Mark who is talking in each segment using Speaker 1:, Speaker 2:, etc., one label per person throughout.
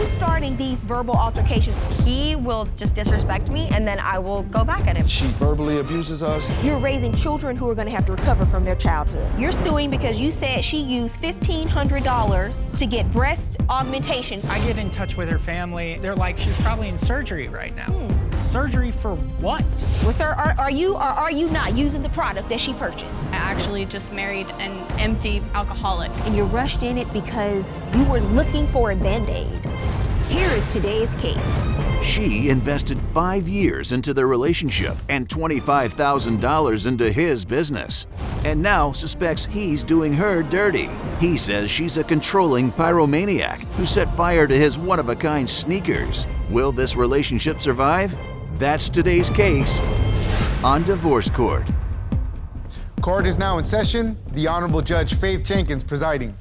Speaker 1: Who's starting these verbal altercations?
Speaker 2: He will just disrespect me, and then I will go back at him.
Speaker 3: She verbally abuses us.
Speaker 1: You're raising children who are going to have to recover from their childhood. You're suing because you said she used $1,500 to get breast augmentation.
Speaker 4: I get in touch with her family. They're like, she's probably in surgery right now. Surgery for what?
Speaker 1: Well, sir, are you or are you not using the product that she purchased?
Speaker 5: I actually just married an empty alcoholic.
Speaker 1: And you rushed in it because you were looking for a Band-Aid. Here is today's case.
Speaker 6: She invested 5 years into their relationship and $25,000 into his business, and now suspects he's doing her dirty. He says she's a controlling pyromaniac who set fire to his one-of-a-kind sneakers. Will this relationship survive? That's today's case on Divorce Court.
Speaker 7: Court is now in session. The Honorable Judge Faith Jenkins presiding.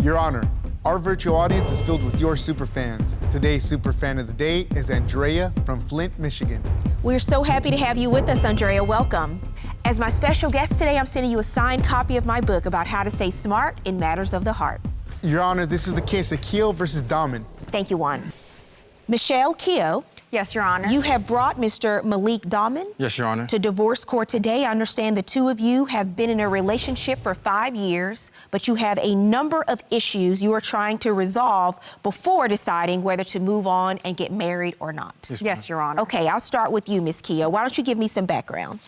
Speaker 7: Your Honor, our virtual audience is filled with your superfans. Today's superfan of the day is Andrea from Flint, Michigan.
Speaker 1: We're so happy to have you with us, Andrea. Welcome. As my special guest today, I'm sending you a signed copy of my book about how to stay smart in matters of the heart.
Speaker 7: Your Honor, this is the case of Keogh versus Dahman.
Speaker 1: Thank you, Juan. Michelle Keogh.
Speaker 2: Yes, Your Honor.
Speaker 1: You have brought Mr. Malik Dahman
Speaker 8: Yes, Your Honor.
Speaker 1: to divorce court today. I understand the two of you have been in a relationship for 5 years, but you have a number of issues you are trying to resolve before deciding whether to move on and get married or not.
Speaker 2: Yes, Your Honor.
Speaker 1: Okay, I'll start with you, Ms. Keogh. Why don't you give me some background?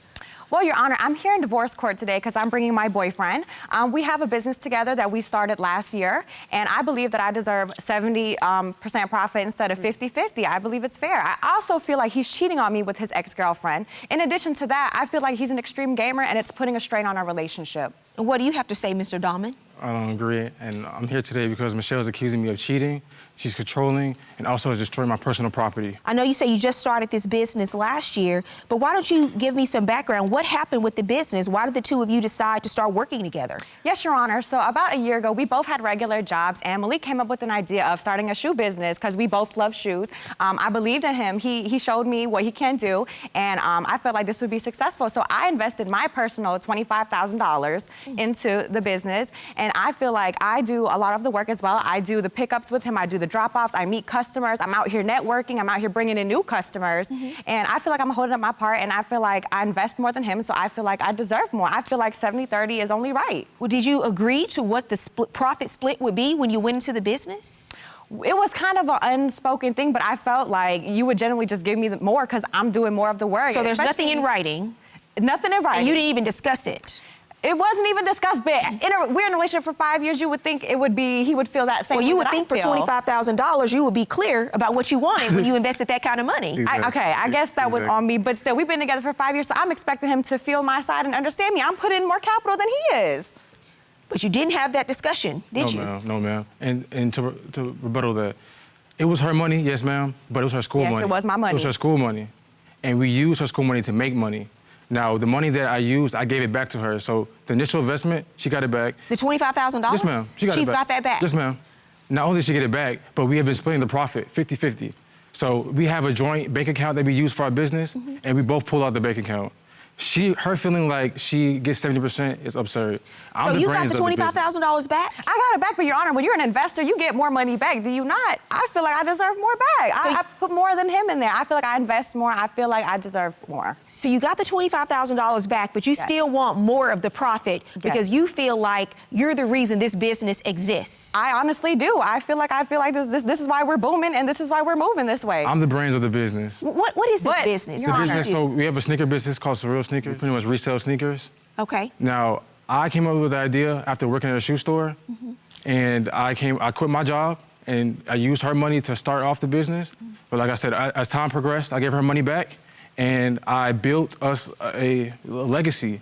Speaker 2: Well, Your Honor, I'm here in divorce court today because I'm bringing my boyfriend. We have a business together that we started last year, and I believe that I deserve 70% profit instead of 50-50. I believe it's fair. I also feel like he's cheating on me with his ex-girlfriend. In addition to that, I feel like he's an extreme gamer, and it's putting a strain on our relationship.
Speaker 1: What do you have to say, Mr. Dahman?
Speaker 8: I don't agree, and I'm here today because Michelle's accusing me of cheating. She's controlling and also destroying my personal property.
Speaker 1: I know you say you just started this business last year, but why don't you give me some background? What happened with the business? Why did the two of you decide to start working together?
Speaker 2: Yes, Your Honor. So about a year ago, we both had regular jobs, and Malik came up with an idea of starting a shoe business because we both love shoes. I believed in him. He showed me what he can do, and I felt like this would be successful. So I invested my personal $25,000 into the business, and I feel like I do a lot of the work as well. I do the pickups with him. I do the drop-offs. I meet customers. I'm out here networking. I'm out here bringing in new customers, and I feel like I'm holding up my part, and I feel like I invest more than him, so I feel like I deserve more. I feel like 70-30 is only right.
Speaker 1: Well, did you agree to what the profit split would be when you went into the business?
Speaker 2: It was kind of an unspoken thing, but I felt like you would generally just give me more because I'm doing more of the work.
Speaker 1: So there's nothing in writing?
Speaker 2: Nothing in writing.
Speaker 1: And you didn't even discuss it?
Speaker 2: It wasn't even discussed, but we're in a relationship for 5 years. You would think it would be, he would feel that same way.
Speaker 1: Well, you would think for $25,000, you would be clear about what you wanted when you invested that kind of money.
Speaker 8: Exactly.
Speaker 2: I guess that was on me, but still, we've been together for 5 years, so I'm expecting him to feel my side and understand me. I'm putting in more capital than he is.
Speaker 1: But you didn't have that discussion, did you?
Speaker 8: No, ma'am. And to rebuttal that, it was her money, yes, ma'am, but it was her school money.
Speaker 2: Yes, it was my money.
Speaker 8: It was her school money. And we used her school money to make money. Now, the money that I used, I gave it back to her. So the initial investment, she got it back.
Speaker 1: The $25,000?
Speaker 8: Yes, ma'am.
Speaker 1: She's got that back?
Speaker 8: Yes, ma'am. Not only did she get it back, but we have been splitting the profit 50-50. So we have a joint bank account that we use for our business, and we both pull out the bank account. Her feeling like she gets 70% is absurd.
Speaker 1: So you got the $25,000 back?
Speaker 2: I got it back, but Your Honor, when you're an investor, you get more money back, do you not? I feel like I deserve more back.
Speaker 1: So
Speaker 2: I put more than him in there. I feel like I invest more. I feel like I deserve more.
Speaker 1: So you got the $25,000 back, but you still want more of the profit because you feel like you're the reason this business exists.
Speaker 2: I honestly do. I feel like this is why we're booming, and this is why we're moving this way.
Speaker 8: I'm the brains of the business.
Speaker 1: What is this business?
Speaker 8: The business, so we have a sneaker business called Surreal Sneakers. Pretty much resell sneakers.
Speaker 1: Okay.
Speaker 8: Now, I came up with the idea after working at a shoe store, and I quit my job, and I used her money to start off the business. But like I said, as time progressed, I gave her money back, and I built us a legacy.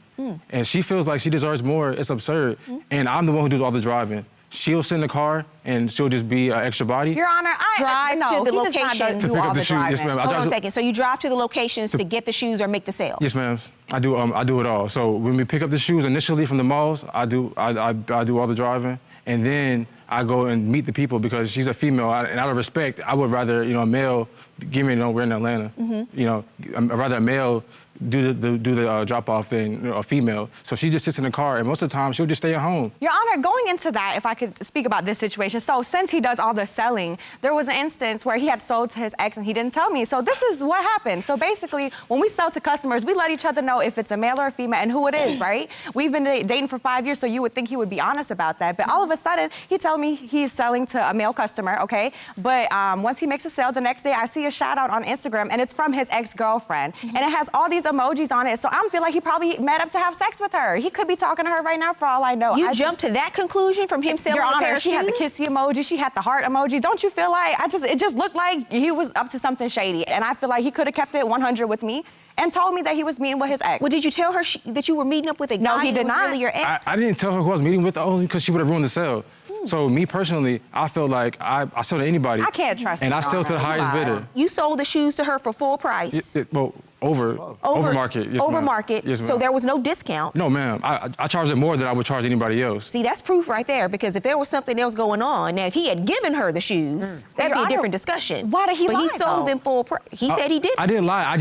Speaker 8: And she feels like she deserves more. It's absurd. And I'm the one who does all the driving. She'll sit in the car, and she'll just be an extra body.
Speaker 2: Your Honor,
Speaker 1: drive to the location
Speaker 8: to pick up the shoes. Yes, ma'am.
Speaker 1: Hold on a second. So you drive to the locations to get the shoes or make the sale?
Speaker 8: Yes, ma'am. I do it all. So when we pick up the shoes initially from the malls, I do all the driving, and then I go and meet the people because she's a female, and out of respect, I would rather a male. We're in Atlanta. I'd rather a male do the drop off than a female. So she just sits in the car, and most of the time she'll just stay at home.
Speaker 2: Your Honor, going into that, if I could speak about this situation, so since he does all the selling, there was an instance where he had sold to his ex and he didn't tell me. So this is what happened. So basically, when we sell to customers, we let each other know if it's a male or a female and who it is, right? We've been dating for 5 years, so you would think he would be honest about that. But all of a sudden, he told me he's selling to a male customer, okay? But once he makes a sale, the next day I see a shout out on Instagram and it's from his ex-girlfriend. And it has all these emojis on it. So I feel like he probably met up to have sex with her. He could be talking to her right now for all I know.
Speaker 1: You jumped to that conclusion from him selling
Speaker 2: Your
Speaker 1: a pair
Speaker 2: Honor,
Speaker 1: of
Speaker 2: she had the
Speaker 1: shoes?
Speaker 2: kissy emoji, she had the heart emoji. Don't you feel like, it just looked like he was up to something shady. And I feel like he could have kept it 100 with me and told me that he was meeting with his ex.
Speaker 1: Well, did you tell her that you were meeting up with a guy
Speaker 2: No, he
Speaker 1: who
Speaker 2: did
Speaker 1: was
Speaker 2: not.
Speaker 1: really your ex?
Speaker 8: I didn't tell her who I was meeting with only because she would have ruined the sale. So me personally, I feel like I sell to anybody.
Speaker 2: I can't trust
Speaker 8: And
Speaker 2: him,
Speaker 8: I sell to the
Speaker 2: Your Honor.
Speaker 8: highest bidder.
Speaker 1: You sold the shoes to her for full price.
Speaker 8: Well, over market. Yes,
Speaker 1: over
Speaker 8: ma'am.
Speaker 1: market.
Speaker 8: Yes, ma'am.
Speaker 1: So there was no discount.
Speaker 8: No, ma'am. I charged it more than I would charge anybody else.
Speaker 1: See, that's proof right there, because if there was something else going on, now if he had given her the shoes, that'd
Speaker 2: Your
Speaker 1: be a
Speaker 2: Honor,
Speaker 1: different discussion.
Speaker 2: why did he
Speaker 1: But he
Speaker 2: lie,
Speaker 1: sold
Speaker 2: though?
Speaker 1: them full price. He said he didn't.
Speaker 8: I didn't lie. I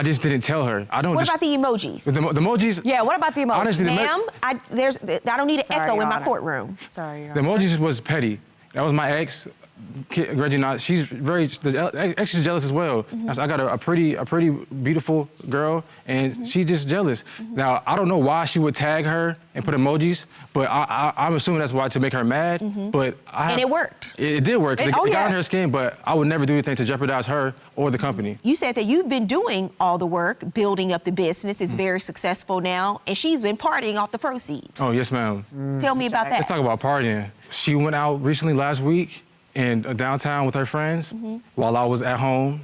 Speaker 8: just didn't tell her. I don't.
Speaker 1: What
Speaker 8: just,
Speaker 1: about the emojis?
Speaker 8: the emojis?
Speaker 2: Yeah, what about the emojis?
Speaker 8: Honestly,
Speaker 1: Ma'am, I don't need an
Speaker 2: Sorry,
Speaker 1: echo
Speaker 2: Your
Speaker 1: in my
Speaker 2: Honor.
Speaker 1: courtroom.
Speaker 2: Sorry, Your
Speaker 8: The
Speaker 2: Honor.
Speaker 8: emojis was petty. That was my ex, Reggie. She's the ex is jealous as well. I got a pretty beautiful girl, and she's just jealous. Now I don't know why she would tag her and put emojis, but I'm assuming that's why, to make her mad. But
Speaker 1: And it worked.
Speaker 8: It did work. It
Speaker 2: oh,
Speaker 8: got
Speaker 2: yeah.
Speaker 8: on her skin, but I would never do anything to jeopardize her or the company.
Speaker 1: You said that you've been doing all the work, building up the business. It's very successful now, and she's been partying off the proceeds.
Speaker 8: Oh yes, ma'am.
Speaker 1: Tell me about
Speaker 8: Let's
Speaker 1: that.
Speaker 8: talk about partying. She went out recently last week in downtown with her friends while I was at home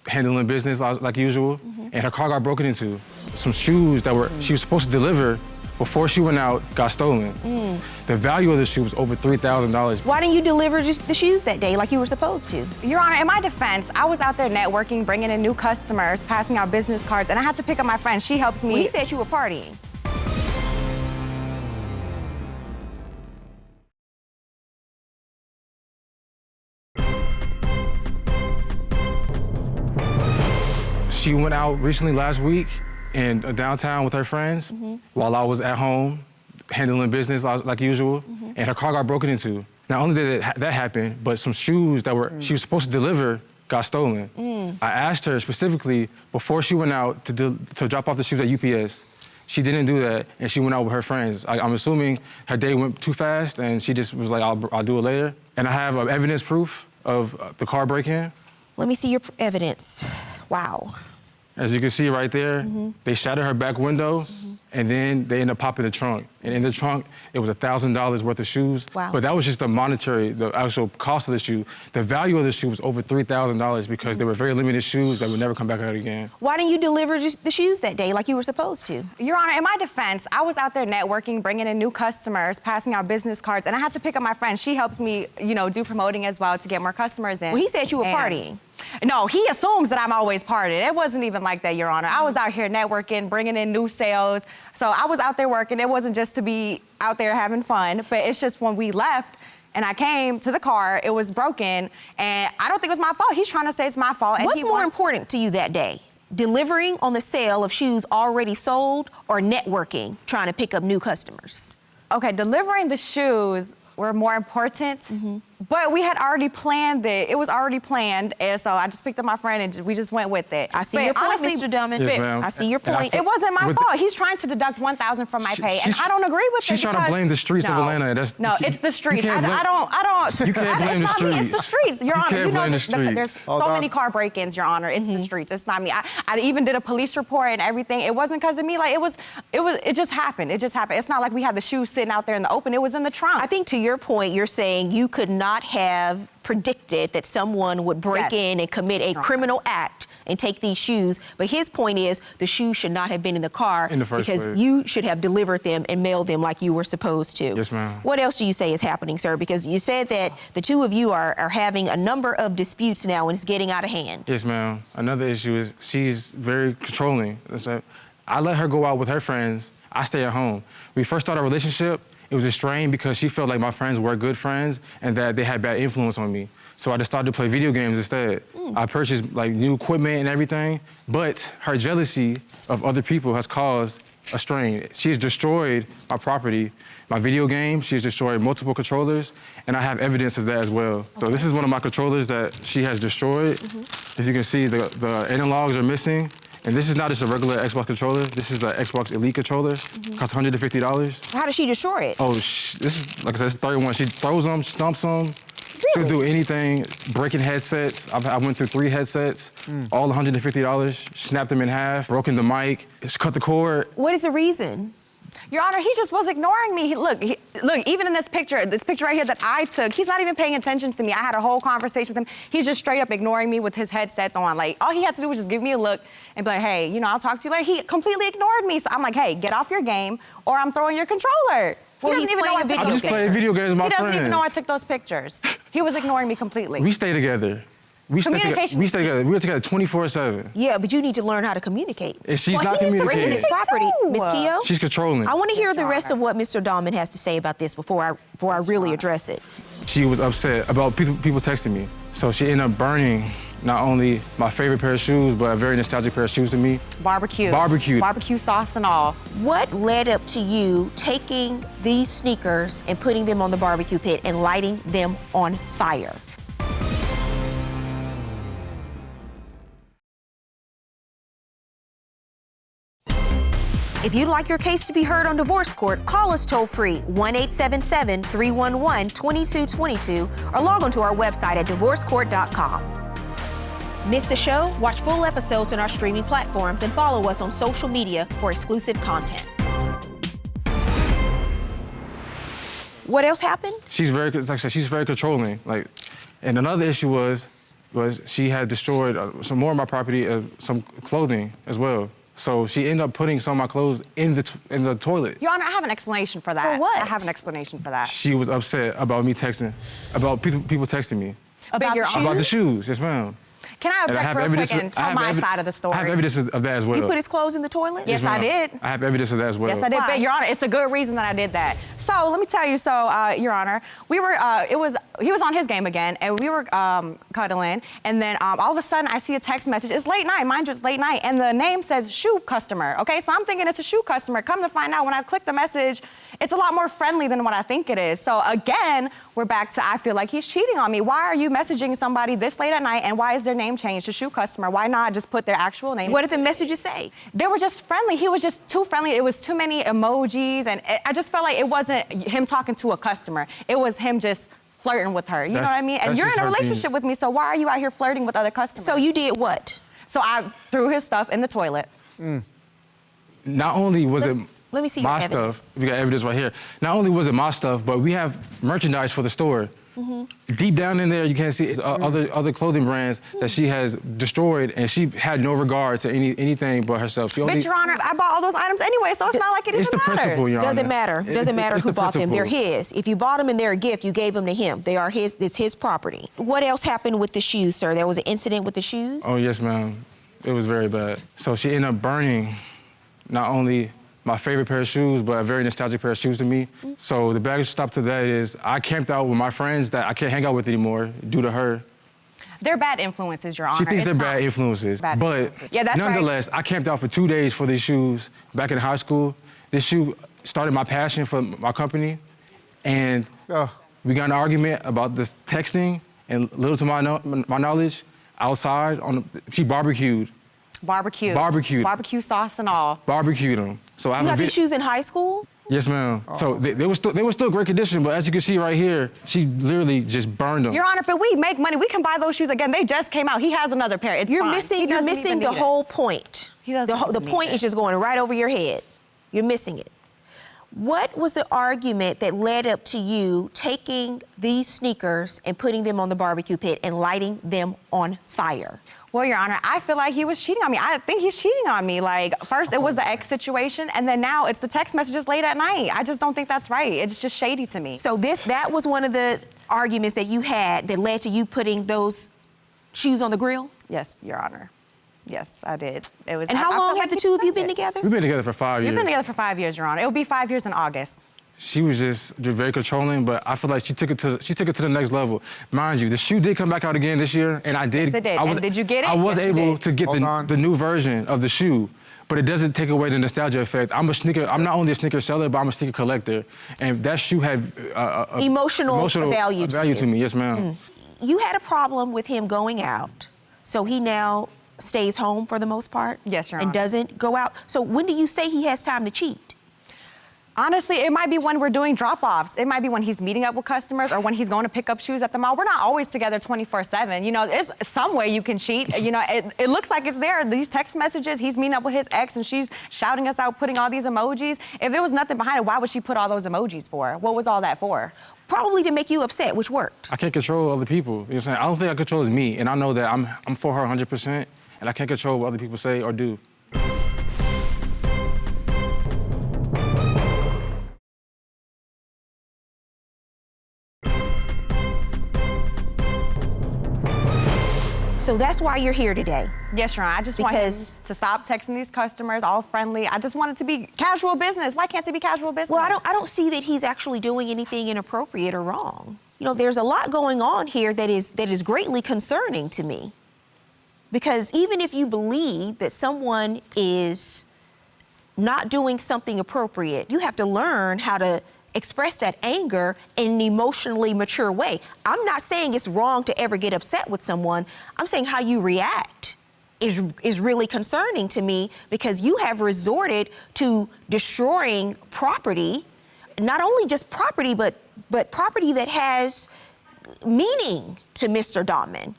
Speaker 8: handling business like usual, and her car got broken into. Some shoes that she was supposed to deliver before she went out got stolen. The value of the shoe was over $3,000.
Speaker 1: Why didn't you deliver just the shoes that day like you were supposed to?
Speaker 2: Your Honor, in my defense, I was out there networking, bringing in new customers, passing out business cards, and I had to pick up my friend. She helps me.
Speaker 1: Well, he said you were partying.
Speaker 8: She went out recently last week in downtown with her friends while I was at home handling business like usual, and her car got broken into. Not only did that happen, but some shoes that she was supposed to deliver got stolen. I asked her specifically before she went out to drop off the shoes at UPS. She didn't do that, and she went out with her friends. I'm assuming her day went too fast, and she just was like, I'll do it later. And I have evidence proof of the car break-in.
Speaker 1: Let me see your evidence. Wow.
Speaker 8: As you can see right there, they shattered her back window, and then they ended up popping the trunk. And in the trunk, it was $1,000 worth of shoes.
Speaker 1: Wow.
Speaker 8: But that was just the actual cost of the shoe. The value of the shoe was over $3,000 because they were very limited shoes that would never come back out again.
Speaker 1: Why didn't you deliver just the shoes that day like you were supposed to?
Speaker 2: Your Honor, in my defense, I was out there networking, bringing in new customers, passing out business cards, and I had to pick up my friend. She helps me, do promoting as well to get more customers in.
Speaker 1: Well, he said you were
Speaker 2: And-
Speaker 1: partying.
Speaker 2: No, he assumes that I'm always partying. It wasn't even like that, Your Honor. I was out here networking, bringing in new sales. So I was out there working. It wasn't just to be out there having fun, but it's just when we left and I came to the car, it was broken, and I don't think it was my fault. He's trying to say it's my fault. And
Speaker 1: What's
Speaker 2: he
Speaker 1: more
Speaker 2: wants-
Speaker 1: important to you that day? Delivering on the sale of shoes already sold, or networking, trying to pick up new customers?
Speaker 2: Okay, delivering the shoes were more important, but we had already planned it. It was already planned, and so I just picked up my friend and we just went with it.
Speaker 1: I see
Speaker 2: But
Speaker 1: your point,
Speaker 2: honestly,
Speaker 1: Mr. Dummon.
Speaker 8: Yes, ma'am.
Speaker 1: I see your
Speaker 8: And I
Speaker 1: point.
Speaker 2: It wasn't my
Speaker 8: With-
Speaker 2: fault. He's trying to deduct $1,000 from my pay, and
Speaker 8: She's-
Speaker 2: I don't agree with it.
Speaker 8: she's trying to
Speaker 2: because-
Speaker 8: blame the streets of
Speaker 2: No.
Speaker 8: Atlanta. That's-
Speaker 2: No,
Speaker 8: you
Speaker 2: it's the
Speaker 8: can't
Speaker 2: streets.
Speaker 8: blame-
Speaker 2: I don't.
Speaker 8: You can't blame the
Speaker 2: It's not me. It's the
Speaker 8: streets.
Speaker 2: streets, Your
Speaker 8: You
Speaker 2: Honor.
Speaker 8: can't blame the streets.
Speaker 2: There's
Speaker 7: Hold
Speaker 2: so
Speaker 7: on.
Speaker 2: many car break-ins, Your Honor. It's the streets. It's not me. I even did a police report and everything. It wasn't because of me. Like it just happened. It just happened. It's not like we had the shoes sitting out there in the open. It was in the trunk.
Speaker 1: I think to your point, you're saying you could not have predicted that someone would break
Speaker 2: Yes.
Speaker 1: in and commit a criminal act and take these shoes. But his point is the shoes should not have been in the car
Speaker 8: In the first
Speaker 1: because
Speaker 8: place.
Speaker 1: you should have delivered them and mailed them like you were supposed to.
Speaker 8: Yes, ma'am.
Speaker 1: What else do you say is happening, sir? Because you said that the two of you are having a number of disputes now and it's getting out of hand.
Speaker 8: Yes, ma'am. Another issue is she's very controlling. So I let her go out with her friends. I stay at home. We first started a relationship, it was a strain because she felt like my friends were good friends and that they had bad influence on me. So I just started to play video games instead. I purchased like new equipment and everything, but her jealousy of other people has caused a strain. She has destroyed my property, my video games. She has destroyed multiple controllers, and I have evidence of that as well. So this is one of my controllers that she has destroyed. As you can see, the analogs are missing. And this is not just a regular Xbox controller. This is an Xbox Elite controller. Costs $150.
Speaker 1: How does she destroy it?
Speaker 8: Oh, this is, like I said, it's 31. She throws them, stumps them. She'll
Speaker 1: Really?
Speaker 8: do anything, breaking headsets. I went through 3 headsets, all $150, snapped them in half, broken the mic, cut the cord.
Speaker 1: What is the reason?
Speaker 2: Your Honor, he just was ignoring me. Look, even in this picture right here that I took, he's not even paying attention to me. I had a whole conversation with him. He's just straight up ignoring me with his headsets on. Like, all he had to do was just give me a look and be like, hey, you know, I'll talk to you later. He completely ignored me. So I'm like, hey, get off your game or I'm throwing your controller.
Speaker 1: Well,
Speaker 2: He
Speaker 1: he's
Speaker 2: doesn't even know I
Speaker 1: playing
Speaker 2: took
Speaker 1: video
Speaker 8: I
Speaker 2: those
Speaker 8: just
Speaker 1: games.
Speaker 8: played
Speaker 2: pictures.
Speaker 8: video games with my
Speaker 2: He doesn't
Speaker 8: friends.
Speaker 2: even know I took those pictures. He was ignoring me completely.
Speaker 8: We stay together. We stay together.
Speaker 2: Communication.
Speaker 8: We stay together. We were together 24/7.
Speaker 1: Yeah, but you need to learn how to communicate.
Speaker 8: And she's
Speaker 2: Well,
Speaker 8: not
Speaker 2: he needs to
Speaker 1: Bring in
Speaker 8: communicating.
Speaker 1: his property,
Speaker 2: too.
Speaker 1: Miss Keough.
Speaker 8: She's controlling.
Speaker 1: I want to hear the
Speaker 2: Yes,
Speaker 1: rest
Speaker 2: Your
Speaker 1: of what Mr. Dahlman has to say about this before I really address it.
Speaker 8: She was upset about people texting me. So she ended up burning not only my favorite pair of shoes, but a very nostalgic pair of shoes to me.
Speaker 2: Barbecue.
Speaker 8: Barbecue.
Speaker 2: Barbecue sauce and all.
Speaker 1: What led up to you taking these sneakers and putting them on the barbecue pit and lighting them on fire? If you'd like your case to be heard on divorce court, call us toll-free 1-877-311-2222 or log on to our website at divorcecourt.com. Miss the show? Watch full episodes on our streaming platforms and follow us on social media for exclusive content. What else happened?
Speaker 8: She's very, like I said, she's very controlling. Like, and another issue was she had destroyed some more of my property, some clothing as well. So she ended up putting some of my clothes in the toilet.
Speaker 2: Your Honor, I have an explanation for that.
Speaker 1: For what?
Speaker 2: I have an explanation for that.
Speaker 8: She was upset about me texting, about people texting me
Speaker 1: About
Speaker 2: Your
Speaker 1: the
Speaker 2: Honor-
Speaker 8: about the
Speaker 1: shoes?
Speaker 8: shoes. Yes, ma'am.
Speaker 2: Can I
Speaker 8: And
Speaker 2: object real quick and tell my side of the story?
Speaker 8: I have evidence of that as well.
Speaker 1: You put his clothes in the toilet?
Speaker 2: Yes, I
Speaker 8: ma'am.
Speaker 2: did.
Speaker 8: I have evidence of that as well.
Speaker 2: Yes, I did.
Speaker 1: Why?
Speaker 2: But Your Honor, it's a good reason that I did that. So let me tell you. So, Your Honor, we were. He was on his game again, and we were cuddling. And then all of a sudden, I see a text message. It's late night, mind you, it's late night, and the name says shoe customer. Okay, so I'm thinking it's a shoe customer. Come to find out, when I click the message, it's a lot more friendly than what I think it is. So again, we're back to I feel like he's cheating on me. Why are you messaging somebody this late at night, and why is their name changed to shoe customer? Why not just put their actual name?
Speaker 1: What did the messages say?
Speaker 2: They were just friendly. He was just too friendly. It was too many emojis, and I just felt like it wasn't him talking to a customer. It was him just flirting with her. You know what I mean? And
Speaker 8: that's
Speaker 2: you're
Speaker 8: just
Speaker 2: in a
Speaker 8: her being-
Speaker 2: relationship with me, so why are you out here flirting with other customers?
Speaker 1: So you did what?
Speaker 2: So I threw his stuff in the toilet.
Speaker 8: Not only was it
Speaker 1: Let me see
Speaker 8: my
Speaker 1: your
Speaker 8: stuff,
Speaker 1: evidence.
Speaker 8: we got evidence right here. Not only was it my stuff, but we have merchandise for the store.
Speaker 1: Mm-hmm.
Speaker 8: Deep down in there, you can see other clothing brands that she has destroyed, and she had no regard to anything but herself. She
Speaker 2: But
Speaker 8: only,
Speaker 2: Your Honor, I bought all those items anyway, so it's not like it
Speaker 8: it's
Speaker 2: even
Speaker 8: the
Speaker 2: matters.
Speaker 8: principle, Your Honor.
Speaker 1: Doesn't matter. Doesn't matter
Speaker 8: It's
Speaker 1: who
Speaker 8: the
Speaker 1: bought them. They're
Speaker 8: principle.
Speaker 1: his. If you bought them and they're a gift, you gave them to him. They are his. It's his property. What else happened with the shoes, sir? There was an incident with the shoes?
Speaker 8: Oh, yes, ma'am. It was very bad. So she ended up burning not only my favorite pair of shoes, but a very nostalgic pair of shoes to me. So the backstop to that is I camped out with my friends that I can't hang out with anymore due to her.
Speaker 2: They're bad influences, Your Honor.
Speaker 8: She thinks
Speaker 2: It's
Speaker 8: they're
Speaker 2: not-
Speaker 8: bad influences.
Speaker 2: Bad
Speaker 8: but
Speaker 2: influences. Yeah, that's right.
Speaker 8: nonetheless, I camped out for 2 days for these shoes back in high school. This shoe started my passion for my company. And we got in an argument about this texting, and little to my knowledge, outside, she barbecued.
Speaker 2: Barbecued.
Speaker 8: Barbecued.
Speaker 2: Barbecue sauce and all.
Speaker 8: Barbecued them. So I
Speaker 1: You
Speaker 8: have
Speaker 1: got
Speaker 8: a
Speaker 1: these shoes in high school?
Speaker 8: Yes, ma'am. So they were still great condition, but as you can see right here, she literally just burned them.
Speaker 2: Your Honor, but we make money. We can buy those shoes again. They just came out. He has another pair. It's
Speaker 1: You're
Speaker 2: fine. He
Speaker 1: missing
Speaker 2: doesn't
Speaker 1: the
Speaker 2: even need it.
Speaker 1: whole point.
Speaker 2: He doesn't
Speaker 1: The
Speaker 2: need
Speaker 1: point
Speaker 2: it.
Speaker 1: is just going right over your head. You're missing it. What was the argument that led up to you taking these sneakers and putting them on the barbecue pit and lighting them on fire?
Speaker 2: Well, Your Honor, I feel like he was cheating on me. I think he's cheating on me. Like, first it was the ex situation, and then now it's the text messages late at night. I just don't think that's right. It's just shady to me.
Speaker 1: So that was one of the arguments that you had that led to you putting those shoes on the grill?
Speaker 2: Yes, Your Honor. Yes, I did. It was.
Speaker 1: And how
Speaker 2: I
Speaker 1: long
Speaker 2: felt
Speaker 1: have
Speaker 2: like
Speaker 1: the
Speaker 2: he
Speaker 1: two of you
Speaker 2: deserved
Speaker 1: been
Speaker 2: it.
Speaker 1: together?
Speaker 8: We've been together for 5 years.
Speaker 2: We've been together for 5 years, Your Honor. It'll be 5 years in August.
Speaker 8: she was just very controlling, but I feel like she took it to the next level. Mind you, the shoe did come back out again this year, and I did.
Speaker 2: Yes, it did.
Speaker 8: I was,
Speaker 2: And did you get it?
Speaker 8: I was
Speaker 2: Yes, you
Speaker 8: able
Speaker 2: did.
Speaker 8: to get the new version of the shoe, but it doesn't take away the nostalgia effect. I'm not only a sneaker seller, but I'm a sneaker collector, and that shoe had
Speaker 1: Emotional value to you.
Speaker 8: me. Yes, ma'am.
Speaker 1: You had a problem with him going out, so he now stays home for the most part?
Speaker 2: Yes, Your
Speaker 1: And
Speaker 2: Honor.
Speaker 1: doesn't go out? So when do you say he has time to cheat?
Speaker 2: Honestly, it might be when we're doing drop-offs. It might be when he's meeting up with customers or when he's going to pick up shoes at the mall. We're not always together 24/7. You know, there's some way you can cheat. You know, it looks like it's there. These text messages, he's meeting up with his ex and she's shouting us out, putting all these emojis. If there was nothing behind it, why would she put all those emojis for? What was all that for?
Speaker 1: Probably to make you upset, which worked.
Speaker 8: I can't control other people. You know what I'm saying? I don't think I control is me, and I know that I'm for her 100%, and I can't control what other people say or do.
Speaker 1: So that's why you're here today.
Speaker 2: Yes, Your Honor. I just want him
Speaker 1: Because-
Speaker 2: to stop texting these customers, all friendly. I just want it to be casual business. Why can't it be casual business?
Speaker 1: Well, I don't see that he's actually doing anything inappropriate or wrong. You know, there's a lot going on here that is greatly concerning to me. Because even if you believe that someone is not doing something appropriate, you have to learn how to express that anger in an emotionally mature way. I'm not saying it's wrong to ever get upset with someone. I'm saying how you react is really concerning to me, because you have resorted to destroying property, not only just property, but property that has meaning to Mr. Dahman.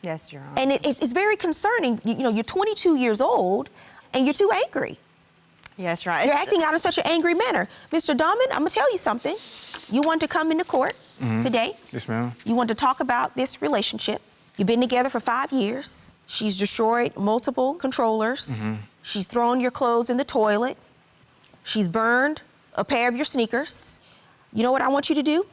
Speaker 2: Yes, Your Honor.
Speaker 1: And it's very concerning. You know, you're 22 years old and you're too angry.
Speaker 2: Yes, Your Honor.
Speaker 1: You're acting out in such an angry manner. Mr. Dahman, I'm gonna tell you something. You wanted to come into court today.
Speaker 8: Yes, ma'am.
Speaker 1: You wanted to talk about this relationship. You've been together for 5 years. She's destroyed multiple controllers. She's thrown your clothes in the toilet. She's burned a pair of your sneakers. You know what I want you to do?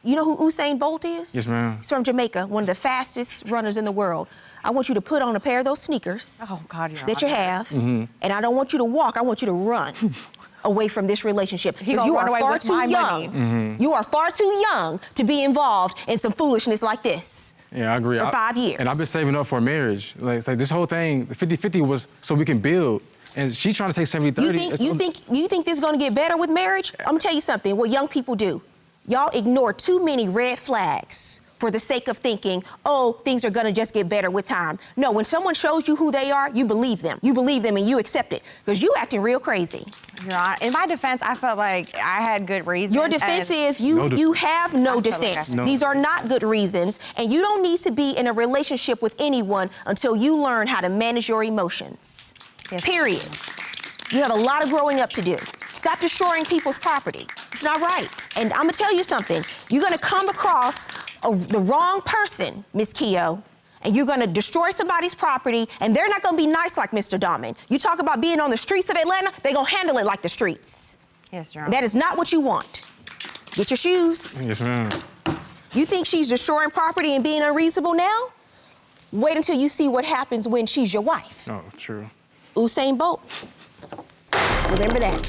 Speaker 1: You know who Usain Bolt is?
Speaker 8: Yes, ma'am.
Speaker 1: He's from Jamaica, one of the fastest runners in the world. I want you to put on a pair of those sneakers
Speaker 2: Oh, God, Your
Speaker 1: that you
Speaker 2: Honor.
Speaker 1: have, and I don't want you to walk, I want you to run away from this relationship.
Speaker 2: He
Speaker 1: 'Cause
Speaker 2: gonna
Speaker 1: you
Speaker 2: run
Speaker 1: are
Speaker 2: away
Speaker 1: far
Speaker 2: with
Speaker 1: too
Speaker 2: my
Speaker 1: young.
Speaker 2: money.
Speaker 1: You are far too young to be involved in some foolishness like this.
Speaker 8: Yeah, I agree.
Speaker 1: For 5 years.
Speaker 8: And I've been saving up for a marriage. Like, it's like this whole thing, the 50-50 was so we can build. And she's trying to take 70-30.
Speaker 1: You think this is gonna get better with marriage? I'm gonna tell you something, what young people do. Y'all ignore too many red flags for the sake of thinking, oh, things are gonna just get better with time. No, when someone shows you who they are, you believe them. You believe them and you accept it, because you acting real crazy.
Speaker 2: Your Honor, in my defense, I felt like I had good reasons.
Speaker 1: Your defense
Speaker 2: and-
Speaker 1: is you have no
Speaker 2: I feel like
Speaker 1: defense.
Speaker 8: No.
Speaker 1: These are not good reasons, and you don't need to be in a relationship with anyone until you learn how to manage your emotions.
Speaker 2: Yes.
Speaker 1: Period. You have a lot of growing up to do. Stop destroying people's property. It's not right. And I'm gonna tell you something. You're gonna come across the wrong person, Miss Keough, and you're gonna destroy somebody's property, and they're not gonna be nice like Mr. Dahman. You talk about being on the streets of Atlanta, they're gonna handle it like the streets.
Speaker 2: Yes, Your Honor.
Speaker 1: That is not what you want. Get your shoes.
Speaker 8: Yes, ma'am.
Speaker 1: You think she's destroying property and being unreasonable now? Wait until you see what happens when she's your wife.
Speaker 8: No, it's true.
Speaker 1: Usain Bolt. Remember that.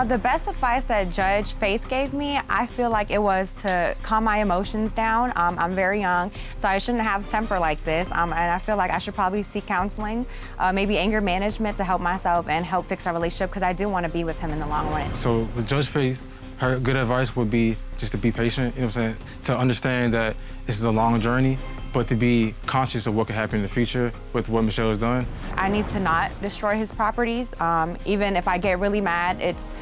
Speaker 2: The best advice that Judge Faith gave me, I feel like it was to calm my emotions down. I'm very young, so I shouldn't have temper like this. And I feel like I should probably seek counseling, maybe anger management to help myself and help fix our relationship, because I do want to be with him in the long run.
Speaker 8: So with Judge Faith, her good advice would be just to be patient, you know what I'm saying? To understand that this is a long journey, but to be conscious of what could happen in the future with what Michelle has done.
Speaker 2: I need to not destroy his properties. Even if I get really mad, it's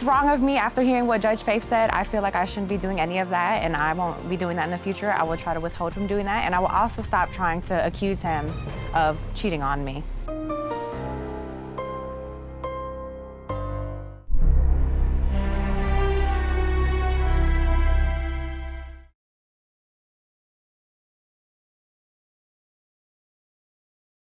Speaker 2: wrong of me. After hearing what Judge Faith said, I feel like I shouldn't be doing any of that, and I won't be doing that in the future. I will try to withhold from doing that, and I will also stop trying to accuse him of cheating on me.